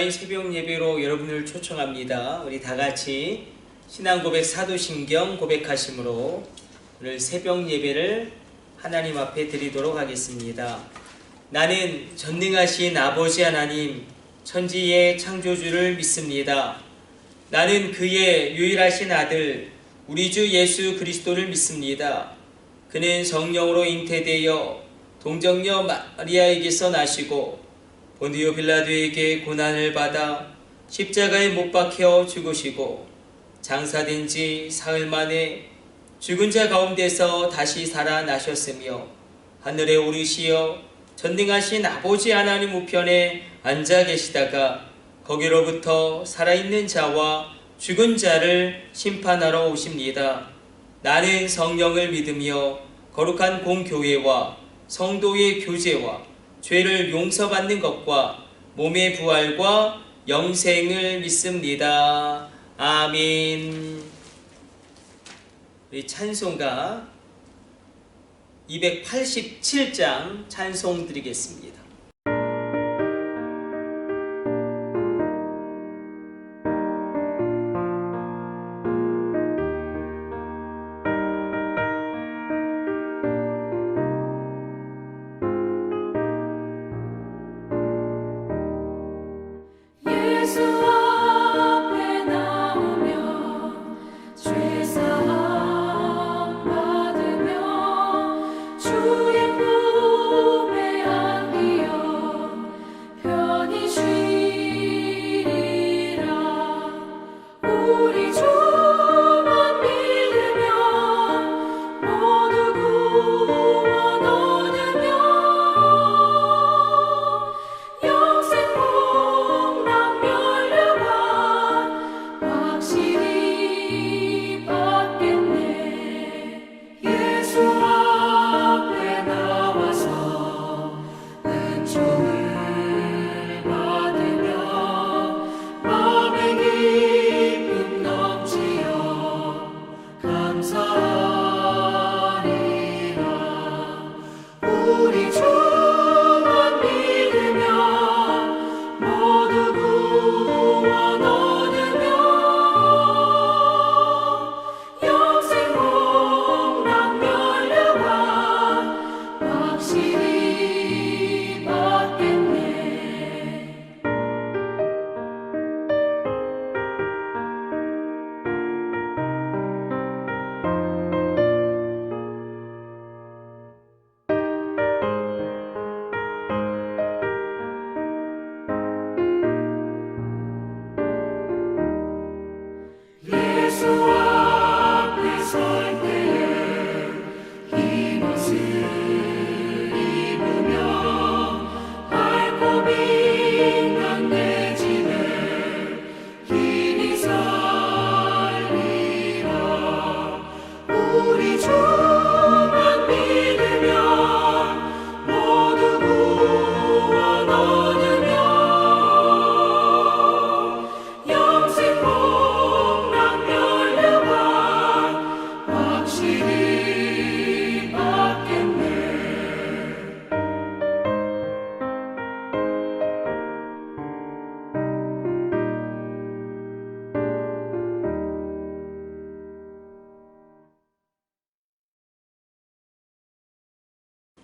온라인 새벽 예배로 여러분을 초청합니다. 우리 다 같이 신앙 고백 사도신경 고백하심으로 오늘 새벽 예배를 하나님 앞에 드리도록 하겠습니다. 나는 전능하신 아버지 하나님 천지의 창조주를 믿습니다. 나는 그의 유일하신 아들 우리 주 예수 그리스도를 믿습니다. 그는 성령으로 잉태되어 동정녀 마리아에게서 나시고 본디오 빌라도에게 고난을 받아 십자가에 못 박혀 죽으시고 장사된 지 사흘 만에 죽은 자 가운데서 다시 살아나셨으며 하늘에 오르시어 전능하신 아버지 하나님 우편에 앉아 계시다가 거기로부터 살아있는 자와 죽은 자를 심판하러 오십니다. 나는 성령을 믿으며 거룩한 공교회와 성도의 교제와 죄를 용서받는 것과 몸의 부활과 영생을 믿습니다. 아멘. 우리 찬송가 287장 찬송 드리겠습니다.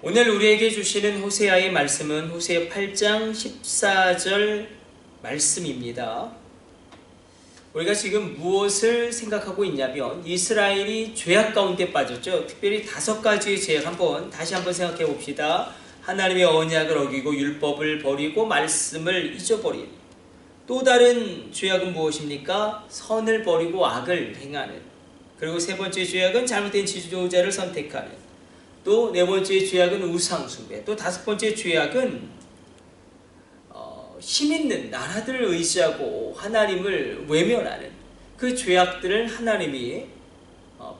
오늘 우리에게 주시는 호세아의 말씀은 호세아 8장 14절 말씀입니다. 우리가 지금 무엇을 생각하고 있냐면 이스라엘이 죄악 가운데 빠졌죠. 특별히 5가지의 죄악 다시 한번 생각해 봅시다. 하나님의 언약을 어기고 율법을 버리고 말씀을 잊어버린 또 다른 죄악은 무엇입니까? 선을 버리고 악을 행하는. 그리고 세 번째 죄악은 잘못된 지도자를 선택하는. 또 네 번째 죄악은 우상숭배. 또 5번째 죄악은 힘 있는 나라들을 의지하고 하나님을 외면하는 그 죄악들을 하나님이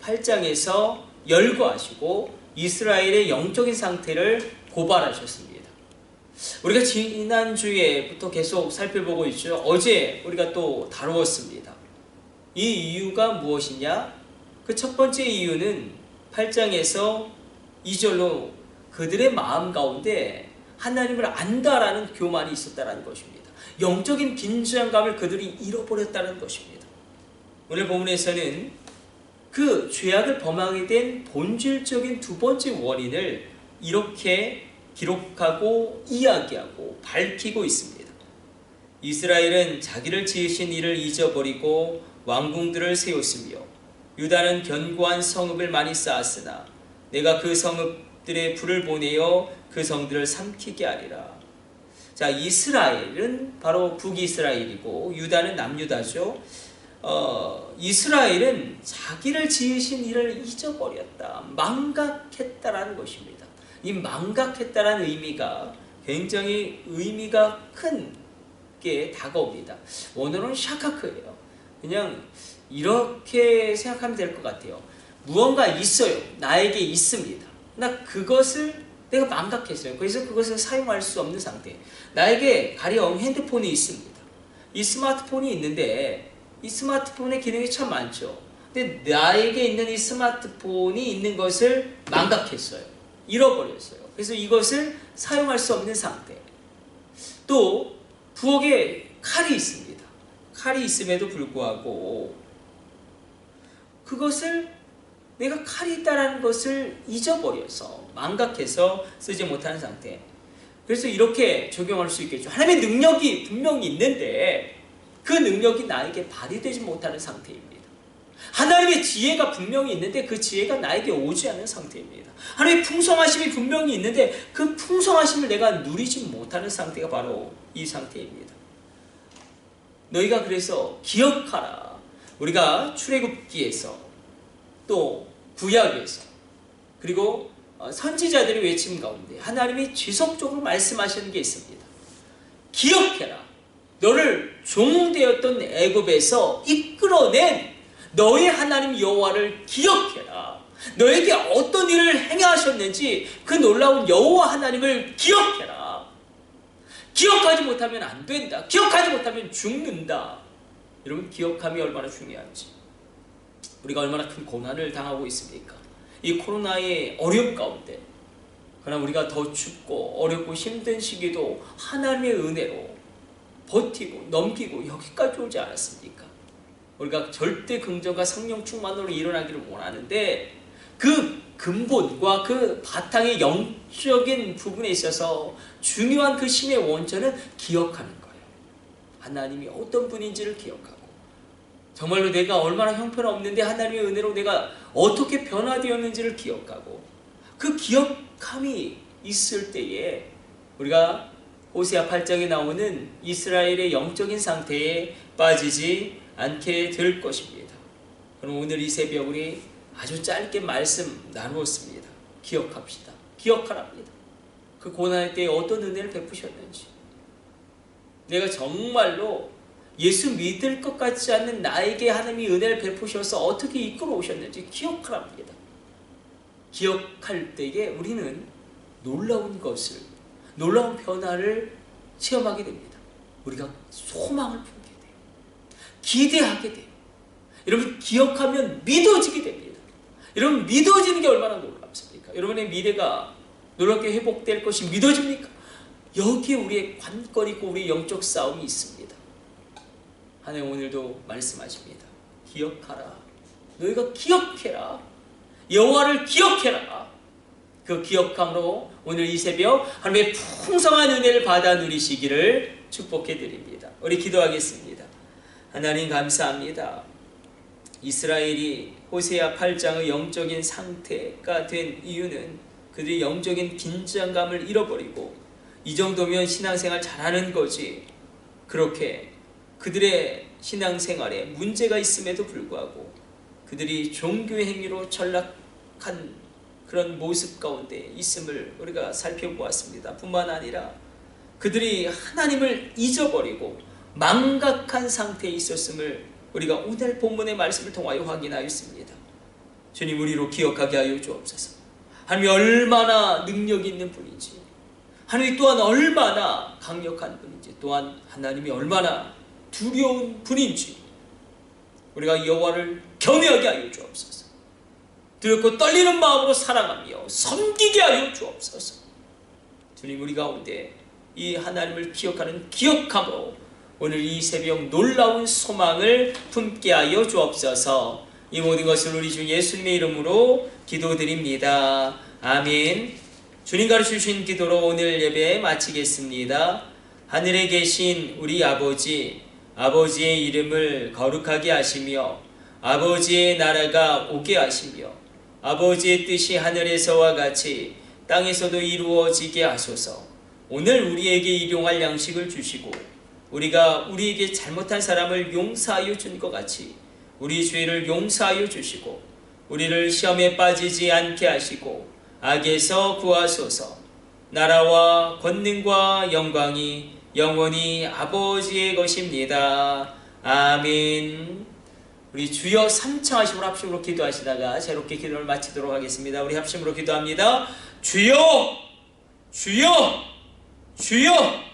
8장에서 열거하시고 이스라엘의 영적인 상태를 고발하셨습니다. 우리가 지난주에부터 계속 살펴보고 있죠. 어제 우리가 또 다루었습니다. 이 이유가 무엇이냐? 그 첫 번째 이유는 8장에서 2절로 그들의 마음 가운데 하나님을 안다라는 교만이 있었다라는 것입니다. 영적인 긴장감을 그들이 잃어버렸다는 것입니다. 오늘 본문에서는 그 죄악을 범하게 된 본질적인 두 번째 원인을 이렇게 기록하고 이야기하고 밝히고 있습니다. 이스라엘은 자기를 지으신 이를 잊어버리고 왕궁들을 세웠으며 유다는 견고한 성읍을 많이 쌓았으나 내가 그 성읍들의 불을 보내어 그 성들을 삼키게 하리라. 자, 이스라엘은 바로 북이스라엘이고 유다는 남유다죠. 이스라엘은 자기를 지으신 이를 잊어버렸다, 망각했다라는 것입니다. 이 망각했다라는 의미가 굉장히 의미가 큰 게 다가옵니다. 원어는 샤카크예요. 그냥 이렇게 생각하면 될 것 같아요. 무언가 있어요. 나에게 있습니다. 나 그것을 내가 망각했어요. 그래서 그것을 사용할 수 없는 상태. 나에게 가령 핸드폰이 있습니다. 이 스마트폰이 있는데 이 스마트폰의 기능이 참 많죠. 근데 나에게 있는 이 스마트폰이 있는 것을 망각했어요. 잃어버렸어요. 그래서 이것을 사용할 수 없는 상태. 또 부엌에 칼이 있습니다. 칼이 있음에도 불구하고 그것을 내가 칼이 있다는 것을 잊어버려서 망각해서 쓰지 못하는 상태. 그래서 이렇게 적용할 수 있겠죠. 하나님의 능력이 분명히 있는데 그 능력이 나에게 발휘되지 못하는 상태입니다. 하나님의 지혜가 분명히 있는데 그 지혜가 나에게 오지 않는 상태입니다. 하나님의 풍성하심이 분명히 있는데 그 풍성하심을 내가 누리지 못하는 상태가 바로 이 상태입니다. 너희가 그래서 기억하라. 우리가 출애굽기에서 또 구약에서 그리고 선지자들의 외침 가운데 하나님이 지속적으로 말씀하시는 게 있습니다. 기억해라. 너를 종되었던 애굽에서 이끌어낸 너의 하나님 여호와를 기억해라. 너에게 어떤 일을 행하셨는지 그 놀라운 여호와 하나님을 기억해라. 기억하지 못하면 안 된다. 기억하지 못하면 죽는다. 여러분, 기억함이 얼마나 중요한지. 우리가 얼마나 큰 고난을 당하고 있습니까? 이 코로나의 어려움 가운데. 그러나 우리가 더 춥고 어렵고 힘든 시기도 하나님의 은혜로 버티고 넘기고 여기까지 오지 않았습니까? 우리가 절대 긍정과 성령 충만으로 일어나기를 원하는데 그 근본과 그 바탕의 영적인 부분에 있어서 중요한 그 힘의 원천은 기억하는 거예요. 하나님이 어떤 분인지를 기억하고 정말로 내가 얼마나 형편없는데 하나님의 은혜로 내가 어떻게 변화되었는지를 기억하고 그 기억함이 있을 때에 우리가 호세아 8장에 나오는 이스라엘의 영적인 상태에 빠지지 않게 될 것입니다. 그럼 오늘 이 새벽 우리 아주 짧게 말씀 나누었습니다. 기억합시다. 기억하랍니다. 그 고난의 때에 어떤 은혜를 베푸셨는지, 내가 정말로 예수 믿을 것 같지 않는 나에게 하나님이 은혜를 베푸셔서 어떻게 이끌어 오셨는지 기억하랍니다. 기억할 때에 우리는 놀라운 것을, 놀라운 변화를 체험하게 됩니다. 우리가 소망을 품게 돼요. 기대하게 돼요. 여러분, 기억하면 믿어지게 됩니다. 여러분, 믿어지는 게 얼마나 놀랍습니까? 여러분의 미래가 놀랍게 회복될 것이 믿어집니까? 여기에 우리의 관건이고 우리의 영적 싸움이 있습니다. 하나님 오늘도 말씀하십니다. 기억하라. 너희가 기억해라. 여호와를 기억해라. 그 기억함으로 오늘 이 새벽 하나님의 풍성한 은혜를 받아 누리시기를 축복해 드립니다. 우리 기도하겠습니다. 하나님 감사합니다. 이스라엘이 호세아 8장의 영적인 상태가 된 이유는 그들이 영적인 긴장감을 잃어버리고 이 정도면 신앙생활 잘하는 거지, 그렇게 그들의 신앙생활에 문제가 있음에도 불구하고 그들이 종교의 행위로 전락한 그런 모습 가운데 있음을 우리가 살펴보았습니다. 뿐만 아니라 그들이 하나님을 잊어버리고 망각한 상태에 있었음을 우리가 오늘 본문의 말씀을 통하여 확인하였습니다. 주님, 우리로 기억하게 하여 주옵소서. 하나님이 얼마나 능력 있는 분인지, 하나님이 또한 얼마나 강력한 분인지, 또한 하나님이 얼마나 두려운 분인지 우리가 여호와를 경외하게 하여 주옵소서. 두렵고 떨리는 마음으로 사랑하며 섬기게 하여 주옵소서. 주님, 우리 가운데 이 하나님을 기억하는 기억함으로 오늘 이 새벽 놀라운 소망을 품게 하여 주옵소서. 이 모든 것을 우리 주 예수님의 이름으로 기도드립니다. 아멘. 주님 가르쳐주신 기도로 오늘 예배 마치겠습니다. 하늘에 계신 우리 아버지, 아버지의 이름을 거룩하게 하시며 아버지의 나라가 오게 하시며 아버지의 뜻이 하늘에서와 같이 땅에서도 이루어지게 하소서. 오늘 우리에게 일용할 양식을 주시고 우리가 우리에게 잘못한 사람을 용서하여 준 것 같이 우리 죄를 용서하여 주시고 우리를 시험에 빠지지 않게 하시고 악에서 구하소서. 나라와 권능과 영광이 영원히 아버지의 것입니다. 아멘. 우리 주여 삼창하심으로 합심으로 기도하시다가 새롭게 기도를 마치도록 하겠습니다. 우리 합심으로 기도합니다. 주여, 주여, 주여.